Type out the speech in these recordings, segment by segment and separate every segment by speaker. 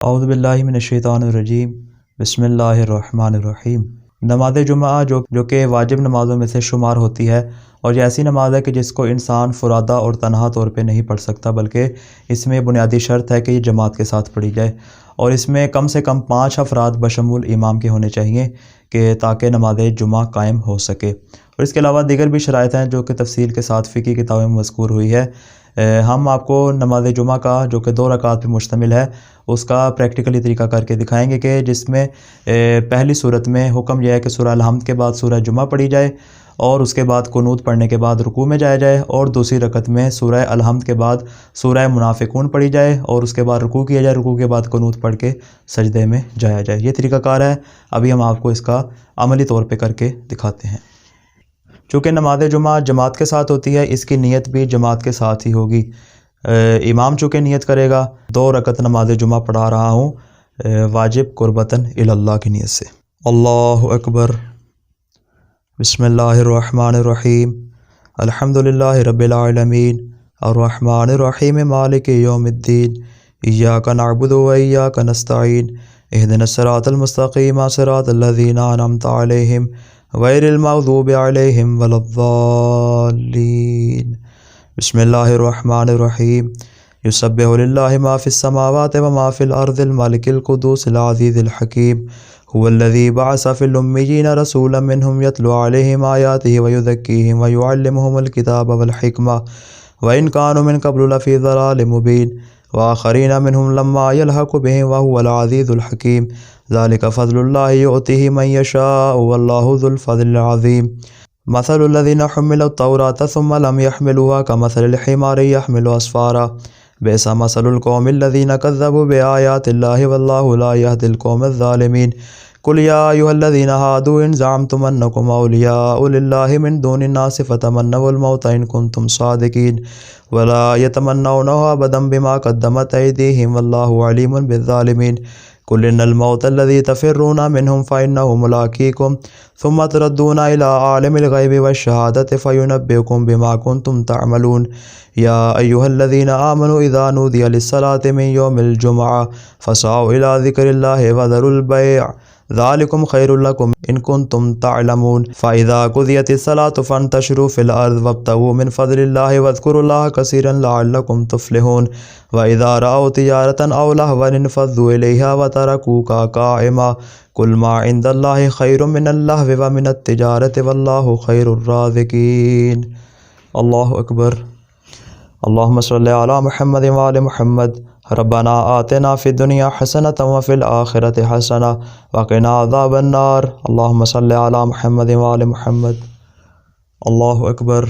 Speaker 1: اعوذ باللہ من الشیطان الرجیم بسم اللہ الرحمن الرحیم۔ نماز جمعہ جو کہ واجب نمازوں میں سے شمار ہوتی ہے، اور یہ ایسی نماز ہے کہ جس کو انسان فرادہ اور تنہا طور پہ نہیں پڑھ سکتا، بلکہ اس میں بنیادی شرط ہے کہ یہ جماعت کے ساتھ پڑھی جائے، اور اس میں کم سے کم 5 افراد بشمول امام کے ہونے چاہیے کہ تاکہ نماز جمعہ قائم ہو سکے۔ اور اس کے علاوہ دیگر بھی شرائط ہیں جو کہ تفصیل کے ساتھ فقہی کتابوں میں مذکور ہوئی ہے۔ ہم آپ کو نماز جمعہ کا جو کہ 2 رکعات پہ مشتمل ہے اس کا پریکٹیکلی طریقہ کر کے دکھائیں گے، کہ جس میں پہلی صورت میں حکم یہ ہے کہ سورہ الحمد کے بعد سورہ جمعہ پڑھی جائے، اور اس کے بعد قنوت پڑھنے کے بعد رکوع میں جایا جائے، اور دوسری رکعت میں سورہ الحمد کے بعد سورہ منافقون پڑھی جائے، اور اس کے بعد رکوع کیا جائے، رکوع کے بعد قنوت پڑھ کے سجدے میں جایا جائے۔ یہ طریقہ کار ہے، ابھی ہم آپ کو اس کا عملی طور پہ کر کے دکھاتے ہیں۔ چونکہ نماز جمعہ جماعت کے ساتھ ہوتی ہے، اس کی نیت بھی جماعت کے ساتھ ہی ہوگی۔ امام چونکہ نیت کرے گا 2 رکعت نماز جمعہ پڑھا رہا ہوں واجب قربتاً اللہ کی نیت سے۔ اللہ اکبر۔ بسم اللہ الرحمن الرحیم۔ الحمدللہ رب العالمین الرحمن الرحیم مالک یوم الدین ایاک نعبد و ایاک نستعین اہدنا الصراط المستقیم صراط الذین انعمت علیہم غیر المغضوب علیہم ولا الضالین۔ بسم اللہ الرحمن الرحیم۔ یسبح للہ ما فی السماوات وما فی الارض الملک القدوس العزیز الحکیم هو الذی بعث فی الامیین رسولا منہم یتلو علیہم آیاتہ ویزکیہم ویعلمہم الکتاب والحکمہ وإن كانوا من قبل لفی ضلال مبین وآخرین منہم لما یلحق بہم وهو العزیز الحکیم ذلک فضل اللہ یؤتیہ من یشاء واللہ ذو الفضل العظیم۔ مثل الذین حملوا التوراة ثم لم يحملوها كمثل الحمار يحمل أسفارا بئس مثل القوم الذین كذبوا بآیات اللہ واللہ لا يهدی القوم الظالمین۔ قل یا ایھا الذین ہادوا ان زعمتم انکم اولیاء للہ من دون الناس فتمنوا الموت ان کنتم صادقین ولا یتمنونہ ابدا بما قدمت ایدیہم واللہ علیم بالظالمین۔ قل ان الموت الذی تفرون منہم فإنہ ملاقیکم ثم تردون الی عالم الغیب والشہادۃ فینبئکم بما کنتم تعملون۔ یا ایھا الذین آمنوا اذا نودی للصلاۃ من یوم الجمعہ فاسعوا الی ذکر اللہ وذروا البیع ذالکم خیر لکم ان کنتم تعلمون۔ فاذا قضیت الصلاۃ فانتشروا فی الارض وابتغوا من فضل اللہ واذکروا اللہ کثیرا لعلکم تفلحون۔ واذا رأوا تجارة او لہوا انفضوا الیہا وترکوک قائما قل ما عند اللہ خیر من اللہو ومن التجارة واللہ خیر الرازقین۔ اللہ اکبر۔ اللہم صلی علی محمد وآل محمد۔ ربنا آتنا فی الدنیا حسنۃ وفی الآخرۃ حسنۃ وقنا عذاب النار۔ اللہم صلی علی محمد وآل محمد۔ اللہ اکبر۔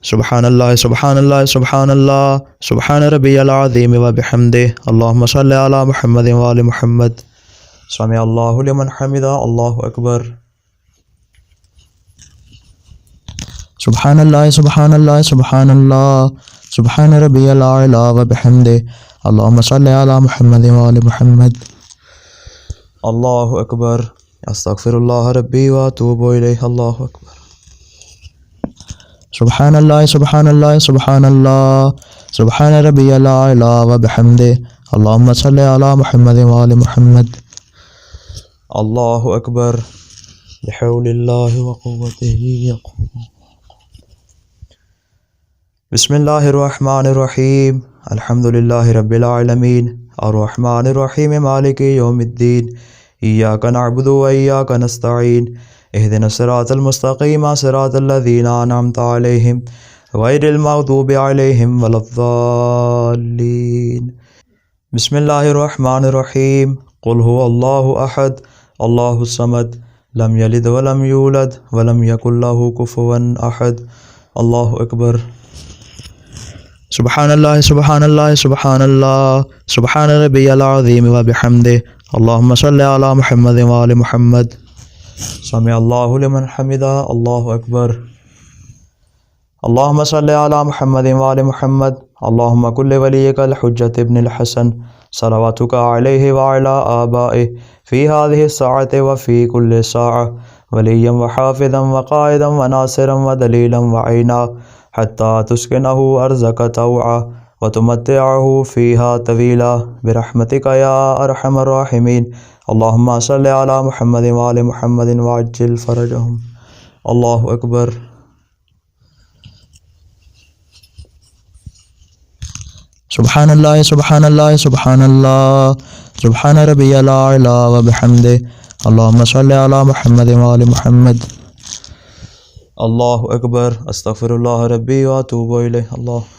Speaker 1: سبحان اللہ سبحان اللہ سبحان اللہ سبحان ربی العظیم وبحمدہ۔ اللہم صلی علی محمد وآل محمد۔ سمع اللہ لمن حمدہ۔ اللہ اکبر۔ سبحان اللہ سبحان اللہ سبحان اللہ سبحان ربی العلی وبحمدہ۔ اللہم صلی علی محمد وآل محمد۔ اللہ اکبر۔ استغفر اللہ ربی واتوب الیہ۔ اللہ اکبر۔ سبحان اللہ سبحان اللہ سبحان اللہ سبحان ربی العلی وبحمدہ۔ اللہم صلی علی محمد وآل محمد۔ اللہ اکبر۔ بحول اللہ وقوتہ یقوم۔ بسم اللہ الرحمن الرحیم۔ الحمدللہ رب العالمین الرحمن الرحیم مالک یوم الدین ایاک نعبد و ایاک نستعین اہدنا الصراط المستقیم صراط الذین انعمت علیہم غیر المغضوب علیہم ولا الضالین۔ بسم اللہ الرحمن الرحیم۔ قل هو اللہ احد اللہ الصمد لم یلد ولم یولد ولم یکن لہ کفوا احد۔ اللہ اکبر۔ سبحان اللہ سبحان اللہ سبحان اللہ سبحان ربی العظیم وبحمدہ۔ اللہم صلی علی محمد وآل محمد۔ سمع اللہ لمن حمدہ۔ اللہ اکبر۔ اللہم صلی علی محمد وآل محمد۔ اللہم کل ولیک الحجۃ ابن الحسن صلواتک علیہ وعلی آبائہ فی ہذہ الساعۃ وفی کل ساعہ ولیا وحافظا وقائدا وناصرا ودلیلا وعینا حتی تسکنہ ارضک طوعا وتمتعه فيها طويلا برحمتك يا أرحم الراحمين. اللهم صل على محمد وآل محمد وعجل فرجهم. اللہ اکبر. سبحان اللہ سبحان اللہ سبحان اللہ سبحان ربی الاعلی وبحمدہ. اللہم صلی علی محمد وآل محمد. اللہ اکبر. استغفر اللہ ربی واتوب الیہ. اللہ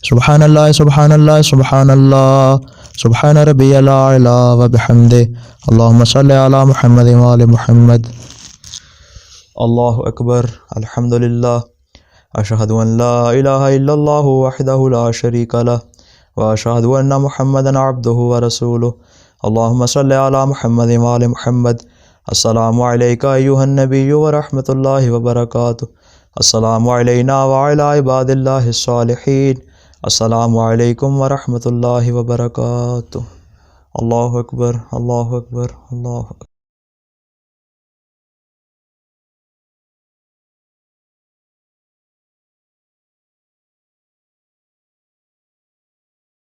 Speaker 1: سبحان اللہ سبحان اللہ سبحان اللہ سبحان ربی الاعلی وبحمدہ. اللہم صلی علی محمد وآل محمد. اللہ اکبر. الحمدللہ. اشہد ان لا الہ الا اللہ وحدہ لا شریک لہ واشہد ان محمدا عبدہ ورسولہ. اللہم صلی علی محمد وآل محمد. السلام علیکہ ایہا النبی ورحمۃ اللہ وبرکاتہ. السلام علینا وعلی عباد اللہ الصالحین. السلام علیکم ورحمۃ اللہ وبرکاتہ. اللہ اکبر اللہ اکبر اللہ اکبر.